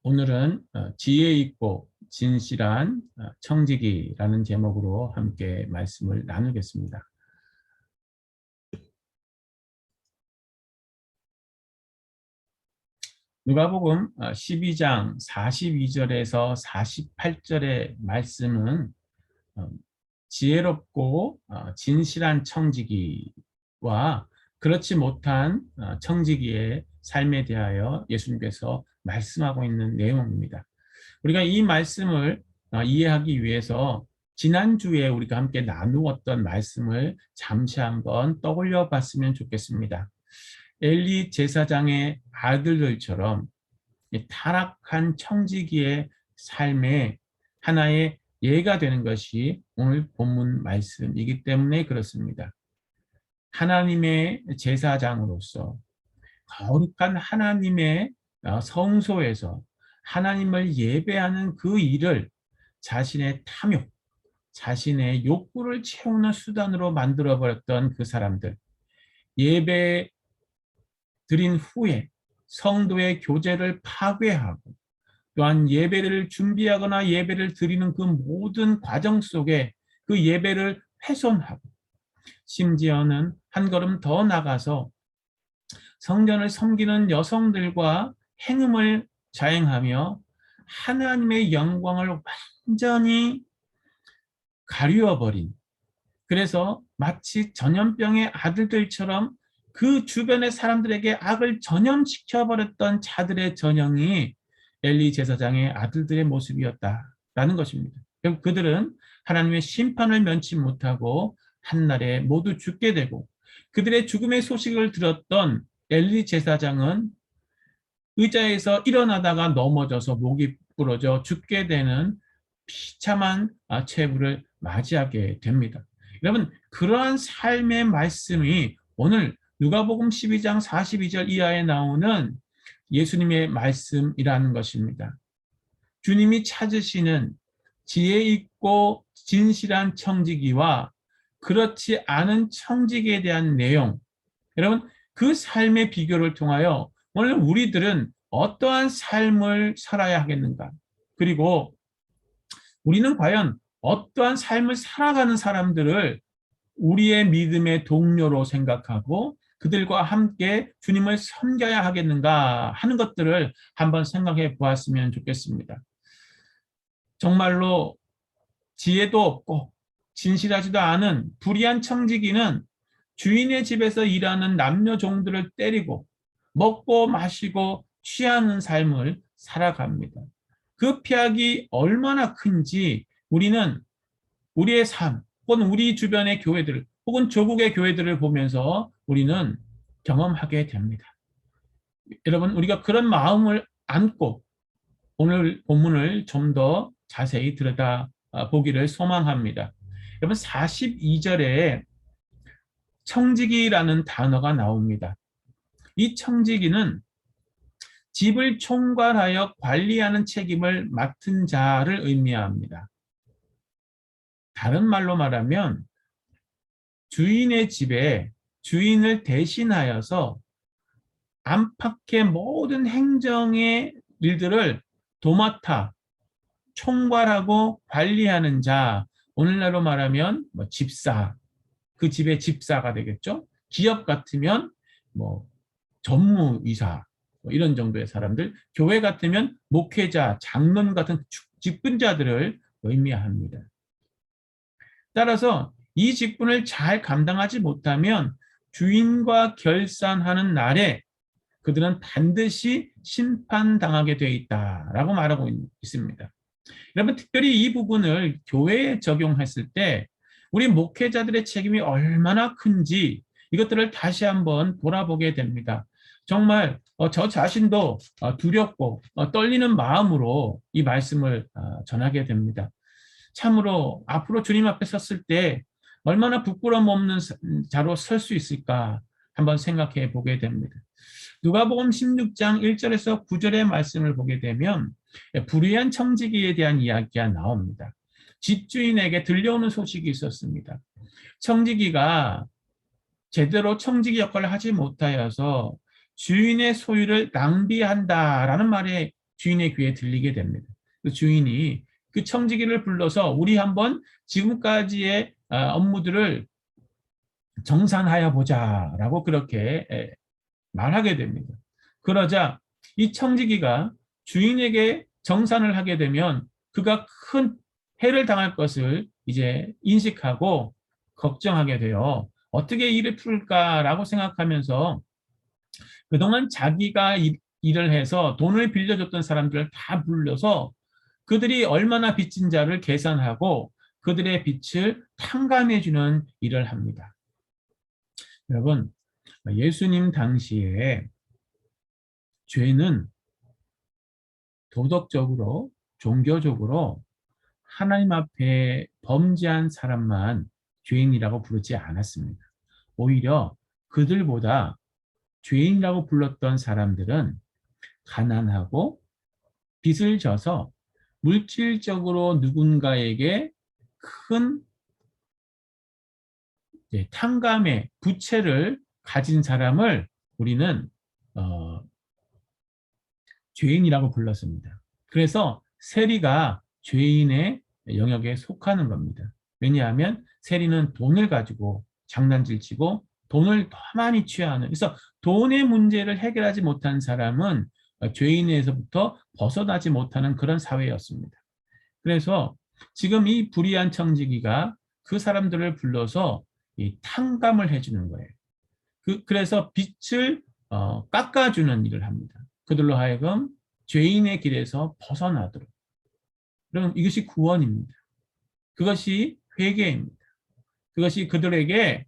오늘은 지혜 있고 진실한 청지기라는 제목으로 함께 말씀을 나누겠습니다. 누가복음 12장 42절에서 48절의 말씀은 어, 지혜롭고 진실한 청지기와 그렇지 못한 청지기의 삶에 대하여 예수님께서 말씀하고 있는 내용입니다. 우리가 이 말씀을 이해하기 위해서 지난주에 우리가 함께 나누었던 말씀을 잠시 한번 떠올려 봤으면 좋겠습니다. 엘리 제사장의 아들들처럼 타락한 청지기의 삶의 하나의 예가 되는 것이 오늘 본문 말씀이기 때문에 그렇습니다. 하나님의 제사장으로서 거룩한 하나님의 성소에서 하나님을 예배하는 그 일을 자신의 탐욕, 자신의 욕구를 채우는 수단으로 만들어버렸던 그 사람들, 예배 드린 후에 성도의 교제를 파괴하고 또한 예배를 준비하거나 예배를 드리는 그 모든 과정 속에 그 예배를 훼손하고 심지어는 한 걸음 더 나가서 성전을 섬기는 여성들과 행음을 자행하며 하나님의 영광을 완전히 가리워버린, 그래서 마치 전염병의 아들들처럼 그 주변의 사람들에게 악을 전염시켜버렸던 자들의 전형이 엘리 제사장의 아들들의 모습이었다라는 것입니다. 결국 그들은 하나님의 심판을 면치 못하고 한날에 모두 죽게 되고, 그들의 죽음의 소식을 들었던 엘리 제사장은 의자에서 일어나다가 넘어져서 목이 부러져 죽게 되는 비참한 체부를 맞이하게 됩니다. 여러분, 그러한 삶의 말씀이 오늘 누가복음 12장 42절 이하에 나오는 예수님의 말씀이라는 것입니다. 주님이 찾으시는 지혜 있고 진실한 청지기와 그렇지 않은 청지기에 대한 내용, 여러분, 그 삶의 비교를 통하여 오늘 우리들은 어떠한 삶을 살아야 하겠는가? 그리고 우리는 과연 어떠한 삶을 살아가는 사람들을 우리의 믿음의 동료로 생각하고 그들과 함께 주님을 섬겨야 하겠는가 하는 것들을 한번 생각해 보았으면 좋겠습니다. 정말로 지혜도 없고 진실하지도 않은 불의한 청지기는 주인의 집에서 일하는 남녀 종들을 때리고 먹고 마시고 취하는 삶을 살아갑니다. 그 폐악이 얼마나 큰지 우리는 우리의 삶, 혹은 우리 주변의 교회들, 혹은 조국의 교회들을 보면서 우리는 경험하게 됩니다. 여러분, 우리가 그런 마음을 안고 오늘 본문을 좀 더 자세히 들여다보기를 소망합니다. 여러분, 42절에 청지기라는 단어가 나옵니다. 이 청지기는 집을 총괄하여 관리하는 책임을 맡은 자를 의미합니다. 다른 말로 말하면 주인의 집에 주인을 대신하여서 안팎의 모든 행정의 일들을 도맡아 총괄하고 관리하는 자, 오늘날로 말하면 집사, 그 집의 집사가 되겠죠. 기업 같으면 전무이사, 이런 정도의 사람들, 교회 같으면 목회자, 장로님 같은 직분자들을 의미합니다. 따라서 이 직분을 잘 감당하지 못하면 주인과 결산하는 날에 그들은 반드시 심판당하게 되어 있다라고 말하고 있습니다. 여러분, 특별히 이 부분을 교회에 적용했을 때 우리 목회자들의 책임이 얼마나 큰지 이것들을 다시 한번 돌아보게 됩니다. 정말 저 자신도 두렵고 떨리는 마음으로 이 말씀을 전하게 됩니다. 참으로 앞으로 주님 앞에 섰을 때 얼마나 부끄러움 없는 자로 설 수 있을까 한번 생각해 보게 됩니다. 누가복음 16장 1절에서 9절의 말씀을 보게 되면 불의한 청지기에 대한 이야기가 나옵니다. 집주인에게 들려오는 소식이 있었습니다. 청지기가 제대로 청지기 역할을 하지 못하여서 주인의 소유를 낭비한다라는 말에 주인의 귀에 들리게 됩니다. 그 주인이 그 청지기를 불러서 우리 한번 지금까지의 업무들을 정산하여 보자라고 그렇게 말하게 됩니다. 그러자 이 청지기가 주인에게 정산을 하게 되면 그가 큰 해를 당할 것을 이제 인식하고 걱정하게 돼요. 어떻게 일을 풀까라고 생각하면서 그동안 자기가 일을 해서 돈을 빌려줬던 사람들을 다 불러서 그들이 얼마나 빚진 자를 계산하고 그들의 빚을 탕감해주는 일을 합니다. 여러분, 예수님 당시에 죄는 도덕적으로, 종교적으로 하나님 앞에 범죄한 사람만 죄인이라고 부르지 않았습니다. 오히려 그들보다 죄인이라고 불렀던 사람들은 가난하고 빚을 져서 물질적으로 누군가에게 큰 탕감의 부채를 가진 사람을 우리는 죄인이라고 불렀습니다. 그래서 세리가 죄인의 영역에 속하는 겁니다. 왜냐하면 세리는 돈을 가지고 장난질 치고 돈을 더 많이 취하는, 그래서 돈의 문제를 해결하지 못한 사람은 죄인에서부터 벗어나지 못하는 그런 사회였습니다. 그래서 지금 이 불의한 청지기가 그 사람들을 불러서 이 탕감을 해주는 거예요. 그래서 빚을 깎아주는 일을 합니다. 그들로 하여금 죄인의 길에서 벗어나도록. 그럼 이것이 구원입니다. 그것이 회개입니다. 그것이 그들에게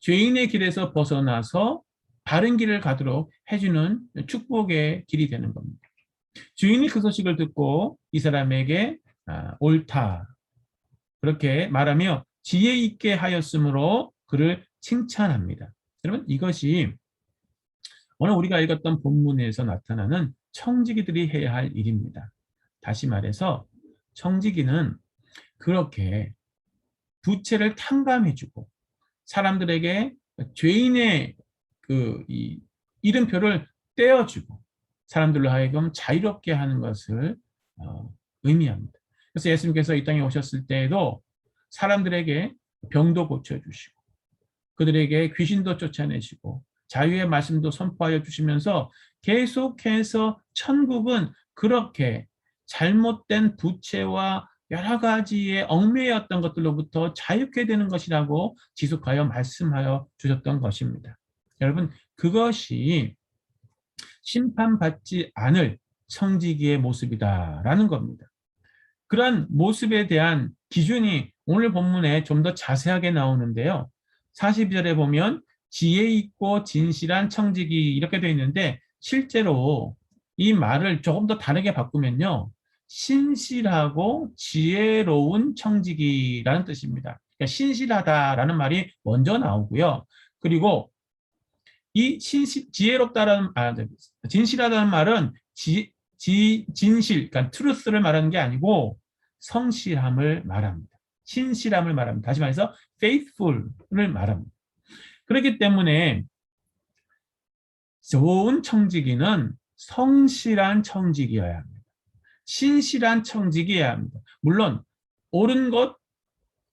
죄인의 길에서 벗어나서 바른 길을 가도록 해주는 축복의 길이 되는 겁니다. 주인이 그 소식을 듣고 이 사람에게 옳다 그렇게 말하며 지혜 있게 하였으므로 그를 칭찬합니다. 여러분, 이것이 오늘 우리가 읽었던 본문에서 나타나는 청지기들이 해야 할 일입니다. 다시 말해서 청지기는 그렇게 부채를 탕감해주고 사람들에게 죄인의 이 이름표를 떼어주고 사람들로 하여금 자유롭게 하는 것을 의미합니다. 그래서 예수님께서 이 땅에 오셨을 때에도 사람들에게 병도 고쳐주시고 그들에게 귀신도 쫓아내시고 자유의 말씀도 선포하여 주시면서 계속해서 천국은 그렇게 잘못된 부채와 여러 가지의 얽매였던 것들로부터 자유케 되는 것이라고 지속하여 말씀하여 주셨던 것입니다. 여러분, 그것이 심판받지 않을 청지기의 모습이다라는 겁니다. 그런 모습에 대한 기준이 오늘 본문에 좀 더 자세하게 나오는데요. 42절에 보면 지혜 있고 진실한 청지기 이렇게 되어 있는데 실제로 이 말을 조금 더 다르게 바꾸면요. 신실하고 지혜로운 청지기라는 뜻입니다. 그러니까 신실하다라는 말이 먼저 나오고요. 그리고 이 진실하다는 말은 진실, 그러니까 truth를 말하는 게 아니고 성실함을 말합니다. 신실함을 말합니다. 다시 말해서 faithful을 말합니다. 그렇기 때문에 좋은 청지기는 성실한 청지기여야 합니다. 신실한 청지기여야 합니다. 물론 옳은 것,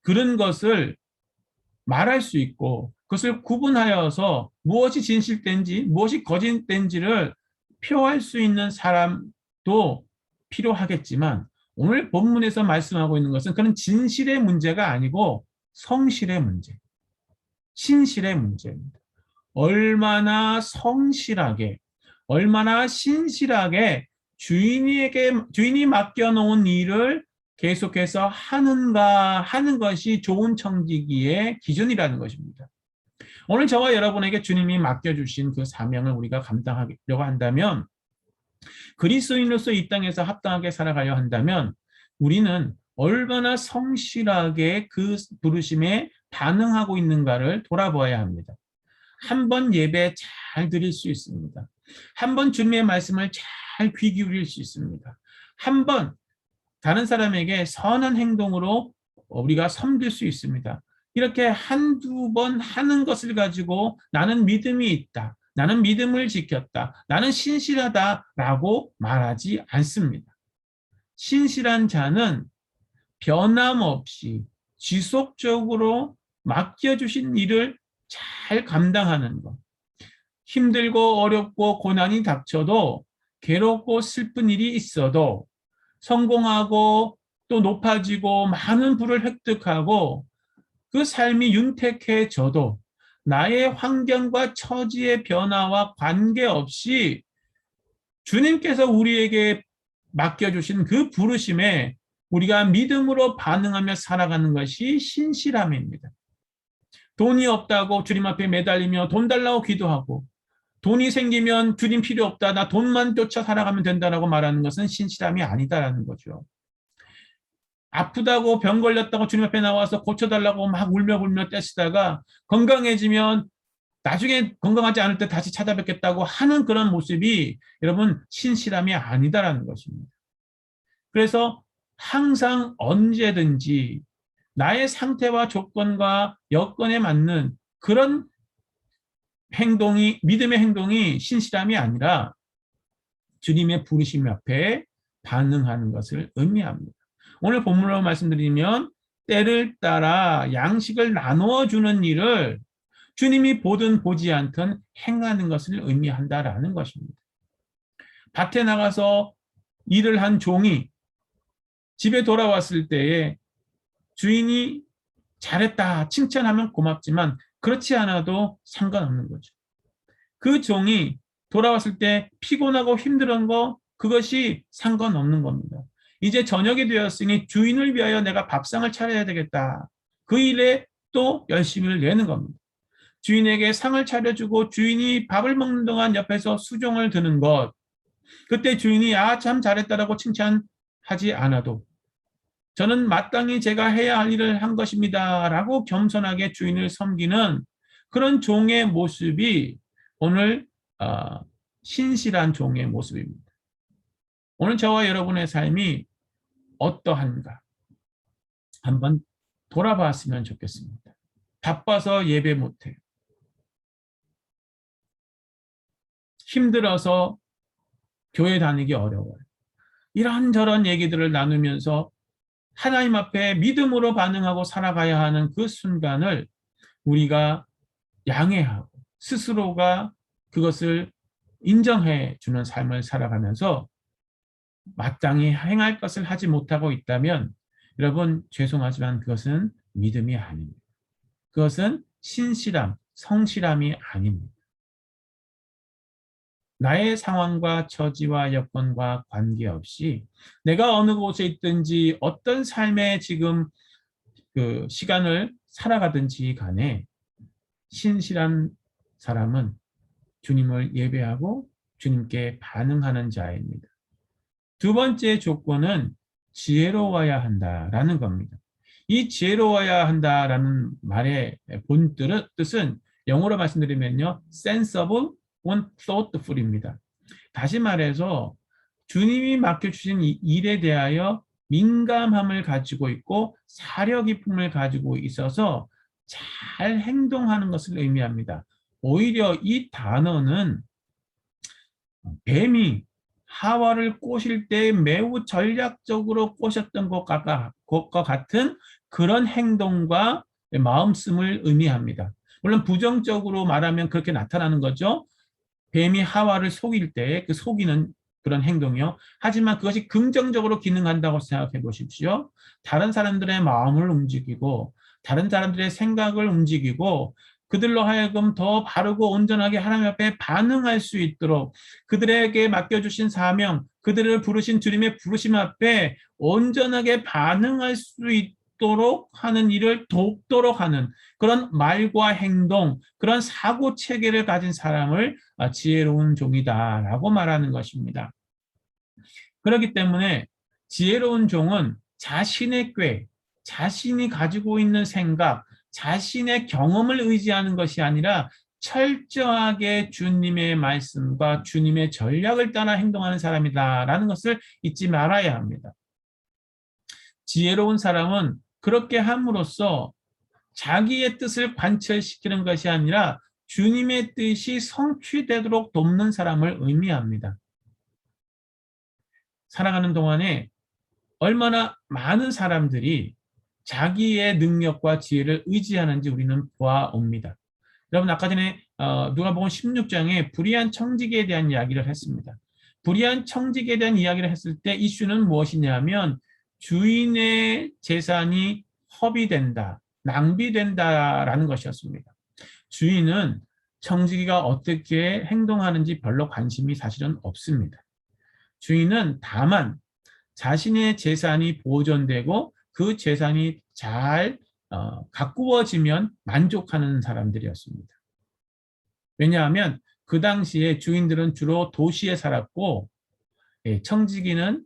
그른 것을 말할 수 있고 그것을 구분하여서 무엇이 진실된지 무엇이 거짓된지를 표할 수 있는 사람도 필요하겠지만 오늘 본문에서 말씀하고 있는 것은 그런 진실의 문제가 아니고 성실의 문제, 신실의 문제입니다. 얼마나 성실하게, 얼마나 신실하게 주인이 맡겨놓은 일을 계속해서 하는가 하는 것이 좋은 청지기의 기준이라는 것입니다. 오늘 저와 여러분에게 주님이 맡겨주신 그 사명을 우리가 감당하려고 한다면 그리스도인으로서 이 땅에서 합당하게 살아가려 한다면 우리는 얼마나 성실하게 그 부르심에 반응하고 있는가를 돌아보아야 합니다. 한 번 예배 잘 드릴 수 있습니다. 한 번 주님의 말씀을 잘 귀 기울일 수 있습니다. 한 번 다른 사람에게 선한 행동으로 우리가 섬길 수 있습니다. 이렇게 한두 번 하는 것을 가지고 나는 믿음이 있다. 나는 믿음을 지켰다. 나는 신실하다라고 말하지 않습니다. 신실한 자는 변함없이 지속적으로 맡겨주신 일을 잘 감당하는 것. 힘들고 어렵고 고난이 닥쳐도 괴롭고 슬픈 일이 있어도 성공하고 또 높아지고 많은 부를 획득하고 그 삶이 윤택해져도 나의 환경과 처지의 변화와 관계없이 주님께서 우리에게 맡겨주신 그 부르심에 우리가 믿음으로 반응하며 살아가는 것이 신실함입니다. 돈이 없다고 주님 앞에 매달리며 돈 달라고 기도하고 돈이 생기면 주님 필요 없다. 나 돈만 쫓아 살아가면 된다라고 말하는 것은 신실함이 아니다라는 거죠. 아프다고 병 걸렸다고 주님 앞에 나와서 고쳐달라고 막 울며불며 떼쓰다가 건강해지면 나중에 건강하지 않을 때 다시 찾아뵙겠다고 하는 그런 모습이 여러분 신실함이 아니다라는 것입니다. 그래서 항상 언제든지 나의 상태와 조건과 여건에 맞는 그런 행동이, 믿음의 행동이 신실함이 아니라 주님의 부르심 앞에 반응하는 것을 의미합니다. 오늘 본문으로 말씀드리면 때를 따라 양식을 나누어 주는 일을 주님이 보든 보지 않든 행하는 것을 의미한다라는 것입니다. 밭에 나가서 일을 한 종이 집에 돌아왔을 때에 주인이 잘했다 칭찬하면 고맙지만 그렇지 않아도 상관없는 거죠. 그 종이 돌아왔을 때 피곤하고 힘든 거 그것이 상관없는 겁니다. 이제 저녁이 되었으니 주인을 위하여 내가 밥상을 차려야 되겠다. 그 일에 또 열심을 내는 겁니다. 주인에게 상을 차려주고 주인이 밥을 먹는 동안 옆에서 수종을 드는 것. 그때 주인이 참 잘했다라고 칭찬하지 않아도 저는 마땅히 제가 해야 할 일을 한 것입니다. 라고 겸손하게 주인을 섬기는 그런 종의 모습이 오늘 신실한 종의 모습입니다. 오늘 저와 여러분의 삶이 어떠한가 한번 돌아봤으면 좋겠습니다. 바빠서 예배 못해요. 힘들어서 교회 다니기 어려워요. 이런저런 얘기들을 나누면서 하나님 앞에 믿음으로 반응하고 살아가야 하는 그 순간을 우리가 양해하고 스스로가 그것을 인정해 주는 삶을 살아가면서 마땅히 행할 것을 하지 못하고 있다면 여러분 죄송하지만 그것은 믿음이 아닙니다. 그것은 신실함, 성실함이 아닙니다. 나의 상황과 처지와 여건과 관계없이 내가 어느 곳에 있든지 어떤 삶의 지금 그 시간을 살아가든지 간에 신실한 사람은 주님을 예배하고 주님께 반응하는 자입니다. 두 번째 조건은 지혜로워야 한다라는 겁니다. 이 지혜로워야 한다라는 말의 본 뜻은 영어로 말씀드리면요. sensible and thoughtful입니다. 다시 말해서 주님이 맡겨주신 이 일에 대하여 민감함을 가지고 있고 사려 깊음을 가지고 있어서 잘 행동하는 것을 의미합니다. 오히려 이 단어는 뱀이 하와를 꼬실 때 매우 전략적으로 꼬셨던 것과 같은 그런 행동과 마음씀을 의미합니다. 물론 부정적으로 말하면 그렇게 나타나는 거죠. 뱀이 하와를 속일 때 그 속이는 그런 행동이요. 하지만 그것이 긍정적으로 기능한다고 생각해 보십시오. 다른 사람들의 마음을 움직이고 다른 사람들의 생각을 움직이고 그들로 하여금 더 바르고 온전하게 하나님 앞에 반응할 수 있도록 그들에게 맡겨주신 사명, 그들을 부르신 주님의 부르심 앞에 온전하게 반응할 수 있도록 하는 일을 돕도록 하는 그런 말과 행동, 그런 사고 체계를 가진 사람을 지혜로운 종이다라고 말하는 것입니다. 그렇기 때문에 지혜로운 종은 자신의 꾀, 자신이 가지고 있는 생각, 자신의 경험을 의지하는 것이 아니라 철저하게 주님의 말씀과 주님의 전략을 따라 행동하는 사람이다라는 것을 잊지 말아야 합니다. 지혜로운 사람은 그렇게 함으로써 자기의 뜻을 관철시키는 것이 아니라 주님의 뜻이 성취되도록 돕는 사람을 의미합니다. 살아가는 동안에 얼마나 많은 사람들이 자기의 능력과 지혜를 의지하는지 우리는 보아옵니다. 여러분 아까 전에 누가복음 16장에 불의한 청지기에 대한 이야기를 했습니다. 불의한 청지기에 대한 이야기를 했을 때 이슈는 무엇이냐면 주인의 재산이 허비된다, 낭비된다라는 것이었습니다. 주인은 청지기가 어떻게 행동하는지 별로 관심이 사실은 없습니다. 주인은 다만 자신의 재산이 보존되고 그 재산이 잘 가꾸어지면 만족하는 사람들이었습니다. 왜냐하면 그 당시에 주인들은 주로 도시에 살았고 청지기는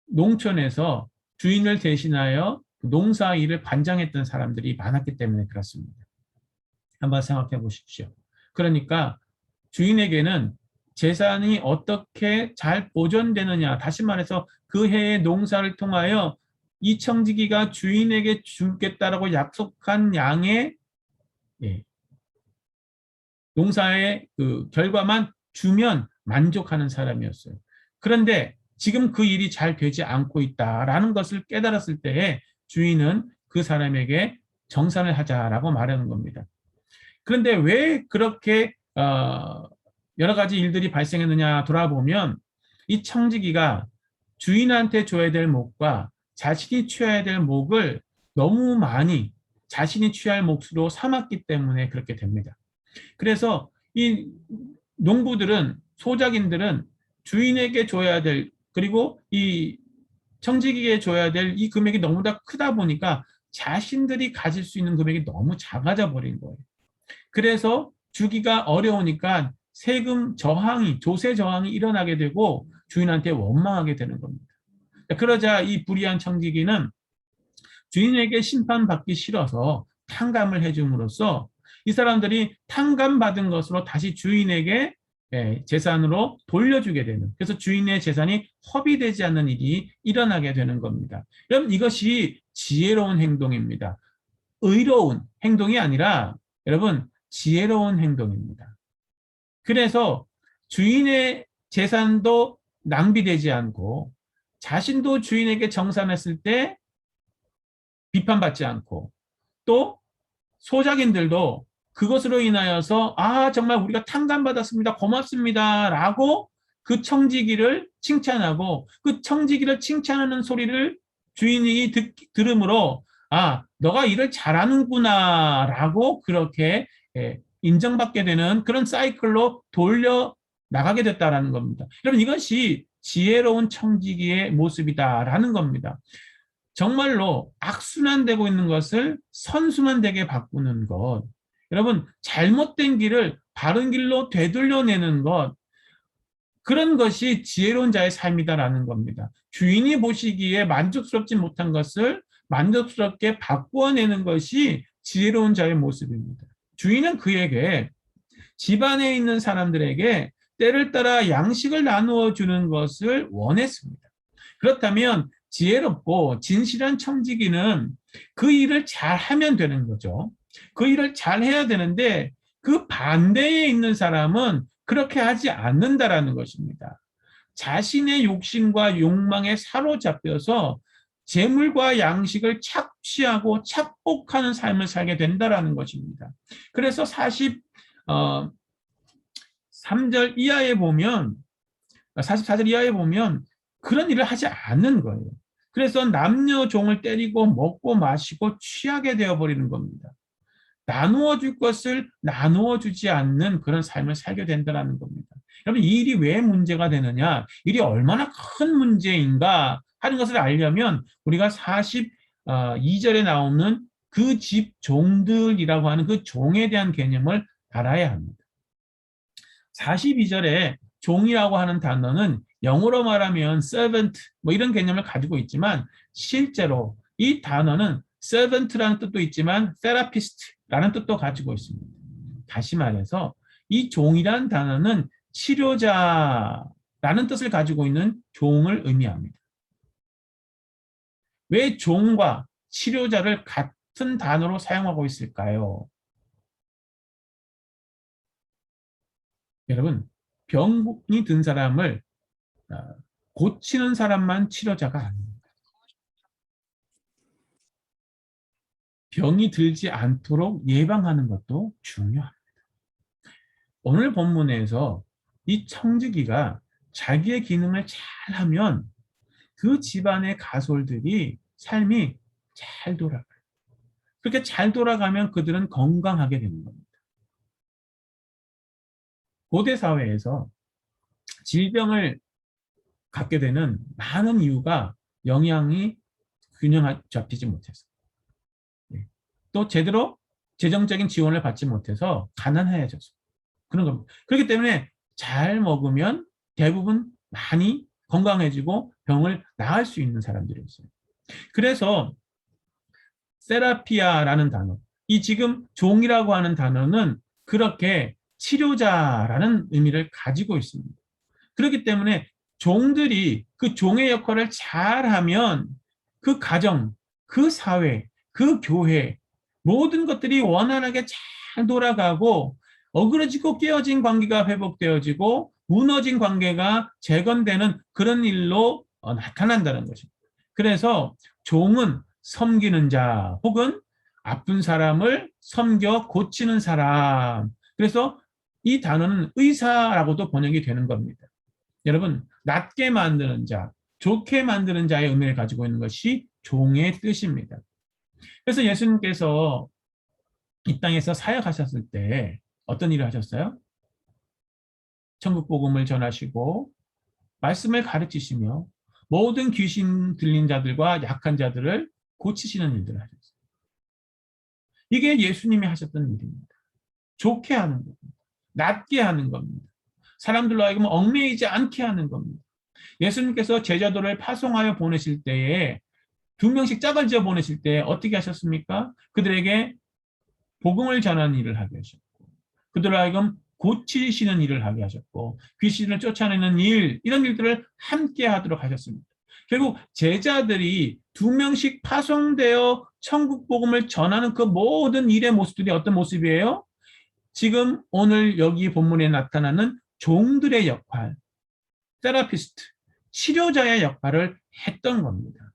농촌에서 주인을 대신하여 농사 일을 관장했던 사람들이 많았기 때문에 그렇습니다. 한번 생각해 보십시오. 그러니까 주인에게는 재산이 어떻게 잘 보존되느냐, 다시 말해서 그 해의 농사를 통하여 이 청지기가 주인에게 주겠다라고 약속한 양의 농사의 그 결과만 주면 만족하는 사람이었어요. 그런데 지금 그 일이 잘 되지 않고 있다라는 것을 깨달았을 때에 주인은 그 사람에게 정산을 하자라고 말하는 겁니다. 그런데 왜 그렇게 여러 가지 일들이 발생했느냐 돌아보면 이 청지기가 주인한테 줘야 될 몫과 자신이 취해야 될 몫을 너무 많이 자신이 취할 몫으로 삼았기 때문에 그렇게 됩니다. 그래서 이 농부들은 소작인들은 주인에게 줘야 될 그리고 이 청지기에 줘야 될 이 금액이 너무나 크다 보니까 자신들이 가질 수 있는 금액이 너무 작아져 버린 거예요. 그래서 주기가 어려우니까 세금 저항이, 조세 저항이 일어나게 되고 주인한테 원망하게 되는 겁니다. 그러자 이 불의한 청지기는 주인에게 심판받기 싫어서 탕감을 해줌으로써 이 사람들이 탕감받은 것으로 다시 주인에게 재산으로 돌려주게 되는, 그래서 주인의 재산이 허비되지 않는 일이 일어나게 되는 겁니다. 여러분 이것이 지혜로운 행동입니다. 의로운 행동이 아니라 여러분 지혜로운 행동입니다. 그래서 주인의 재산도 낭비되지 않고 자신도 주인에게 정산했을 때 비판받지 않고 또 소작인들도 그것으로 인하여서 정말 우리가 탕감받았습니다. 고맙습니다. 라고 그 청지기를 칭찬하고 그 청지기를 칭찬하는 소리를 주인이 들으므로 너가 일을 잘하는구나 라고 그렇게 인정받게 되는 그런 사이클로 돌려 나가게 됐다라는 겁니다. 여러분 이것이 지혜로운 청지기의 모습이다라는 겁니다. 정말로 악순환되고 있는 것을 선순환되게 바꾸는 것, 여러분 잘못된 길을 바른 길로 되돌려내는 것, 그런 것이 지혜로운 자의 삶이다라는 겁니다. 주인이 보시기에 만족스럽지 못한 것을 만족스럽게 바꾸어내는 것이 지혜로운 자의 모습입니다. 주인은 그에게 집안에 있는 사람들에게 때를 따라 양식을 나누어 주는 것을 원했습니다. 그렇다면 지혜롭고 진실한 청지기는 그 일을 잘 하면 되는 거죠. 그 일을 잘 해야 되는데 그 반대에 있는 사람은 그렇게 하지 않는다라는 것입니다. 자신의 욕심과 욕망에 사로잡혀서 재물과 양식을 착취하고 착복하는 삶을 살게 된다라는 것입니다. 그래서 43절 이하에 보면 44절 이하에 보면 그런 일을 하지 않는 거예요. 그래서 남녀 종을 때리고 먹고 마시고 취하게 되어버리는 겁니다. 나누어 줄 것을 나누어 주지 않는 그런 삶을 살게 된다는 겁니다. 여러분 이 일이 왜 문제가 되느냐, 일이 얼마나 큰 문제인가 하는 것을 알려면 우리가 42절에 나오는 그 집 종들이라고 하는 그 종에 대한 개념을 알아야 합니다. 42절에 종이라고 하는 단어는 영어로 말하면 servant 뭐 이런 개념을 가지고 있지만 실제로 이 단어는 servant라는 뜻도 있지만 therapist라는 뜻도 가지고 있습니다. 다시 말해서 이 종이란 단어는 치료자라는 뜻을 가지고 있는 종을 의미합니다. 왜 종과 치료자를 같은 단어로 사용하고 있을까요? 여러분, 병이 든 사람을 고치는 사람만 치료자가 아닙니다. 병이 들지 않도록 예방하는 것도 중요합니다. 오늘 본문에서 이 청지기가 자기의 기능을 잘하면 그 집안의 가솔들이 삶이 잘 돌아가요. 그렇게 잘 돌아가면 그들은 건강하게 되는 겁니다. 고대 사회에서 질병을 갖게 되는 많은 이유가 영양이 균형 잡히지 못해서, 또 제대로 재정적인 지원을 받지 못해서 가난해져서 그런 겁니다. 그렇기 때문에 잘 먹으면 대부분 많이 건강해지고 병을 나을 수 있는 사람들이 있어요. 그래서 세라피아라는 단어, 이 지금 종이라고 하는 단어는 그렇게 치료자라는 의미를 가지고 있습니다. 그렇기 때문에 종들이 그 종의 역할을 잘하면 그 가정, 그 사회, 그 교회 모든 것들이 원활하게 잘 돌아가고 어그러지고 깨어진 관계가 회복되어지고 무너진 관계가 재건되는 그런 일로 나타난다는 것입니다. 그래서 종은 섬기는 자 혹은 아픈 사람을 섬겨 고치는 사람. 그래서 이 단어는 의사라고도 번역이 되는 겁니다. 여러분, 낫게 만드는 자, 좋게 만드는 자의 의미를 가지고 있는 것이 종의 뜻입니다. 그래서 예수님께서 이 땅에서 사역하셨을 때 어떤 일을 하셨어요? 천국 복음을 전하시고 말씀을 가르치시며 모든 귀신 들린 자들과 약한 자들을 고치시는 일들을 하셨어요. 이게 예수님이 하셨던 일입니다. 좋게 하는 겁니다. 낫게 하는 겁니다. 사람들로 하여금 얽매이지 않게 하는 겁니다. 예수님께서 제자도를 파송하여 보내실 때에 2명씩 짝을 지어 보내실 때 어떻게 하셨습니까? 그들에게 복음을 전하는 일을 하게 하셨고, 그들을 하여금 고치시는 일을 하게 하셨고, 귀신을 쫓아내는 일, 이런 일들을 함께 하도록 하셨습니다. 결국 제자들이 2명씩 파송되어 천국 복음을 전하는 그 모든 일의 모습들이 어떤 모습이에요? 지금 오늘 여기 본문에 나타나는 종들의 역할, 테라피스트, 치료자의 역할을 했던 겁니다.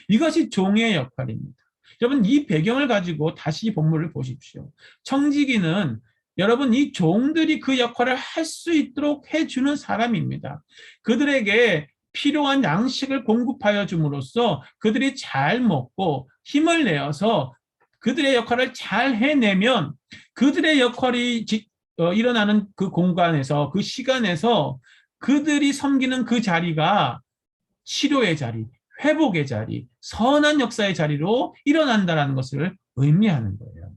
이것이 종의 역할입니다. 여러분, 이 배경을 가지고 다시 본문을 보십시오. 청지기는 여러분, 이 종들이 그 역할을 할 수 있도록 해주는 사람입니다. 그들에게 필요한 양식을 공급하여 줌으로써 그들이 잘 먹고 힘을 내어서 그들의 역할을 잘 해내면 그들의 역할이 일어나는 그 공간에서, 그 시간에서 그들이 섬기는 그 자리가 치료의 자리, 회복의 자리, 선한 역사의 자리로 일어난다는 것을 의미하는 거예요.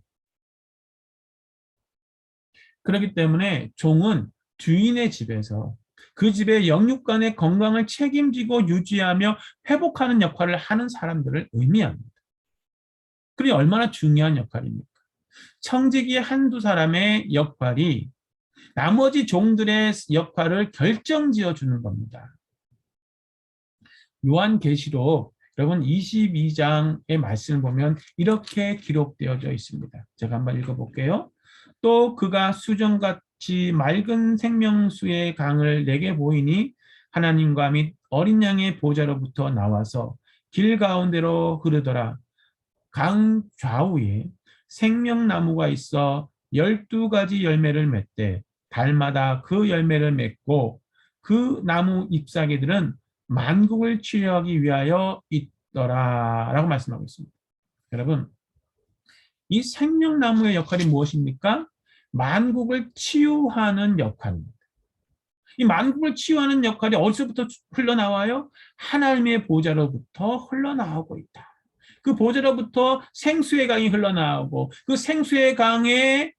그렇기 때문에 종은 주인의 집에서 그 집의 영육간의 건강을 책임지고 유지하며 회복하는 역할을 하는 사람들을 의미합니다. 그게 얼마나 중요한 역할입니까? 청지기 한두 사람의 역할이 나머지 종들의 역할을 결정지어 주는 겁니다. 요한계시록 여러분 22장의 말씀을 보면 이렇게 기록되어져 있습니다. 제가 한번 읽어볼게요. 또 그가 수정같이 맑은 생명수의 강을 내게 보이니 하나님과 및 어린 양의 보좌로부터 나와서 길 가운데로 흐르더라. 강 좌우에 생명나무가 있어 12가지 열매를 맺되 달마다 그 열매를 맺고 그 나무 잎사귀들은 만국을 치유하기 위하여 있더라 라고 말씀하고 있습니다. 여러분, 이 생명나무의 역할이 무엇입니까? 만국을 치유하는 역할입니다. 이 만국을 치유하는 역할이 어디서부터 흘러나와요? 하나님의 보좌로부터 흘러나오고 있다. 그 보좌로부터 생수의 강이 흘러나오고 그 생수의 강의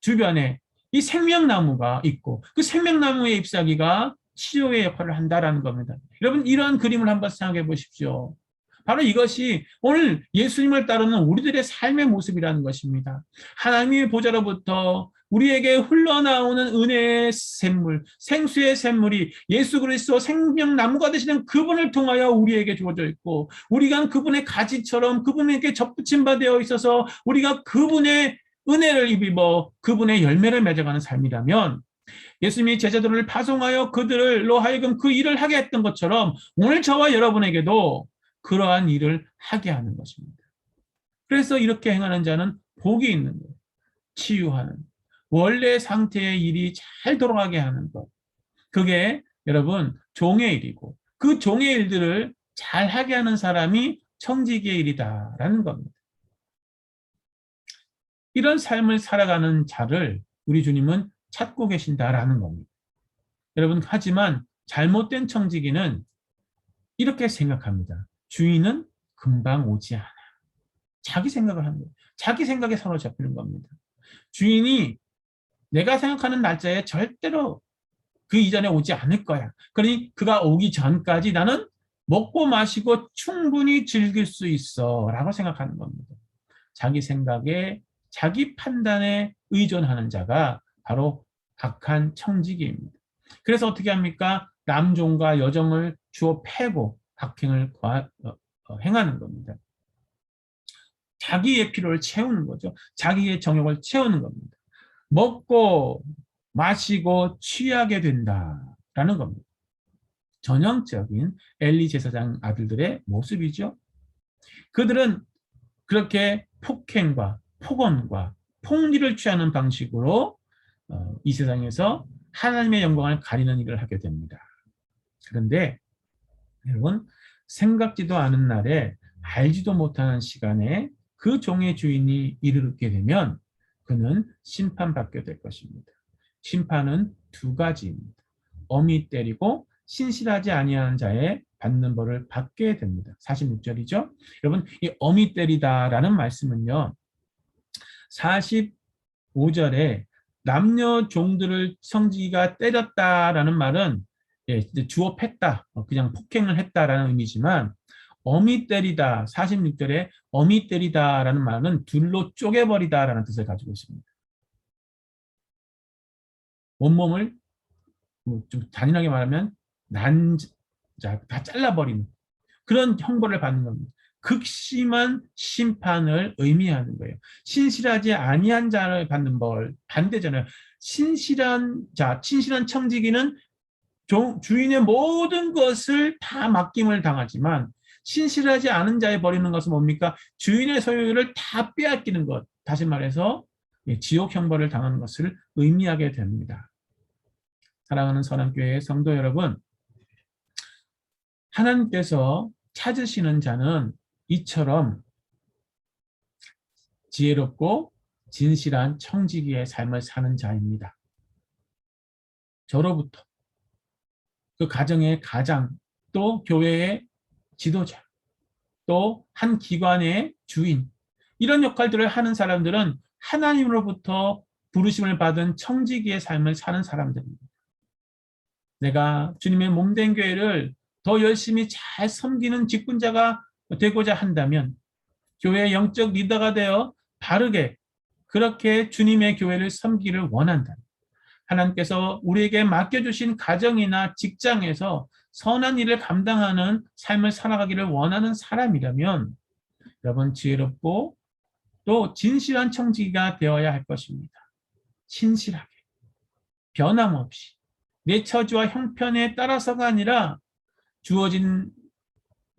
주변에 이 생명나무가 있고 그 생명나무의 잎사귀가 치료의 역할을 한다라는 겁니다. 여러분, 이러한 그림을 한번 생각해 보십시오. 바로 이것이 오늘 예수님을 따르는 우리들의 삶의 모습이라는 것입니다. 하나님의 보좌로부터 우리에게 흘러나오는 은혜의 샘물, 생수의 샘물이 예수 그리스도 생명나무가 되시는 그분을 통하여 우리에게 주어져 있고, 우리가 그분의 가지처럼 그분에게 접붙임 바 되어 있어서 우리가 그분의 은혜를 입어 그분의 열매를 맺어가는 삶이라면 예수님이 제자들을 파송하여 그들로 하여금 그 일을 하게 했던 것처럼 오늘 저와 여러분에게도 그러한 일을 하게 하는 것입니다. 그래서 이렇게 행하는 자는 복이 있는 거예요. 치유하는, 원래 상태의 일이 잘 돌아가게 하는 것. 그게 여러분 종의 일이고 그 종의 일들을 잘 하게 하는 사람이 청지기의 일이다라는 겁니다. 이런 삶을 살아가는 자를 우리 주님은 찾고 계신다라는 겁니다. 여러분, 하지만 잘못된 청지기는 이렇게 생각합니다. 주인은 금방 오지 않아. 자기 생각을 하는 거예요. 자기 생각에 사로잡히는 겁니다. 주인이 내가 생각하는 날짜에 절대로 그 이전에 오지 않을 거야. 그러니 그가 오기 전까지 나는 먹고 마시고 충분히 즐길 수 있어 라고 생각하는 겁니다. 자기 생각에 자기 판단에 의존하는 자가 바로 악한 청지기입니다. 그래서 어떻게 합니까? 남종과 여종을 주어 패고 악행을 행하는 겁니다. 자기의 필요를 채우는 거죠. 자기의 정욕을 채우는 겁니다. 먹고 마시고 취하게 된다라는 겁니다. 전형적인 엘리 제사장 아들들의 모습이죠. 그들은 그렇게 폭행과 폭언과 폭리를 취하는 방식으로 이 세상에서 하나님의 영광을 가리는 일을 하게 됩니다. 그런데 여러분, 생각지도 않은 날에 알지도 못하는 시간에 그 종의 주인이 이르게 되면 그는 심판받게 될 것입니다. 심판은 두 가지입니다. 엄히 때리고 신실하지 아니하는 자의 받는 벌을 받게 됩니다. 46절이죠. 여러분, 이 엄히 때리다라는 말씀은요. 45절에 남녀 종들을 청지기가 때렸다라는 말은 주어 팼다, 그냥 폭행을 했다라는 의미지만 어미 때리다, 46절에 어미 때리다라는 말은 둘로 쪼개버리다라는 뜻을 가지고 있습니다. 온몸을 좀 잔인하게 말하면 다 잘라버리는 그런 형벌을 받는 겁니다. 극심한 심판을 의미하는 거예요. 신실하지 아니한 자를 받는 벌, 반대잖아요. 신실한 청지기는 주인의 모든 것을 다 맡김을 당하지만 신실하지 않은 자에 버리는 것은 뭡니까? 주인의 소유를 다 빼앗기는 것. 다시 말해서 지옥 형벌을 당하는 것을 의미하게 됩니다. 사랑하는 선한교회의 성도 여러분, 하나님께서 찾으시는 자는 이처럼 지혜롭고 진실한 청지기의 삶을 사는 자입니다. 저로부터 그 가정의 가장, 또 교회의 지도자, 또 한 기관의 주인, 이런 역할들을 하는 사람들은 하나님으로부터 부르심을 받은 청지기의 삶을 사는 사람들입니다. 내가 주님의 몸된 교회를 더 열심히 잘 섬기는 직분자가 되고자 한다면 교회의 영적 리더가 되어 바르게 그렇게 주님의 교회를 섬기를 원한다. 하나님께서 우리에게 맡겨주신 가정이나 직장에서 선한 일을 감당하는 삶을 살아가기를 원하는 사람이라면 여러분 지혜롭고 또 진실한 청지기가 되어야 할 것입니다. 신실하게, 변함없이 내 처지와 형편에 따라서가 아니라 주어진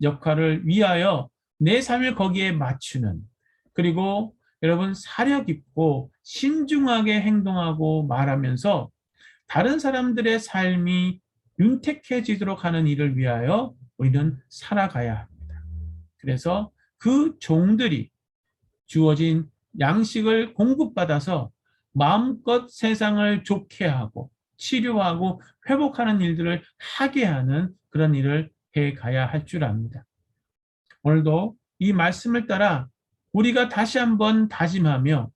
역할을 위하여 내 삶을 거기에 맞추는, 그리고 여러분 사려 깊고 신중하게 행동하고 말하면서 다른 사람들의 삶이 윤택해지도록 하는 일을 위하여 우리는 살아가야 합니다. 그래서 그 종들이 주어진 양식을 공급받아서 마음껏 세상을 좋게 하고 치료하고 회복하는 일들을 하게 하는 그런 일을 해가야 할 줄 압니다. 오늘도 이 말씀을 따라 우리가 다시 한번 다짐하며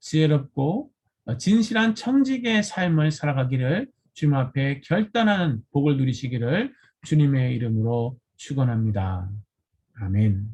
지혜롭고 진실한 청지기의 삶을 살아가기를 주님 앞에 결단하는 복을 누리시기를 주님의 이름으로 축원합니다. 아멘.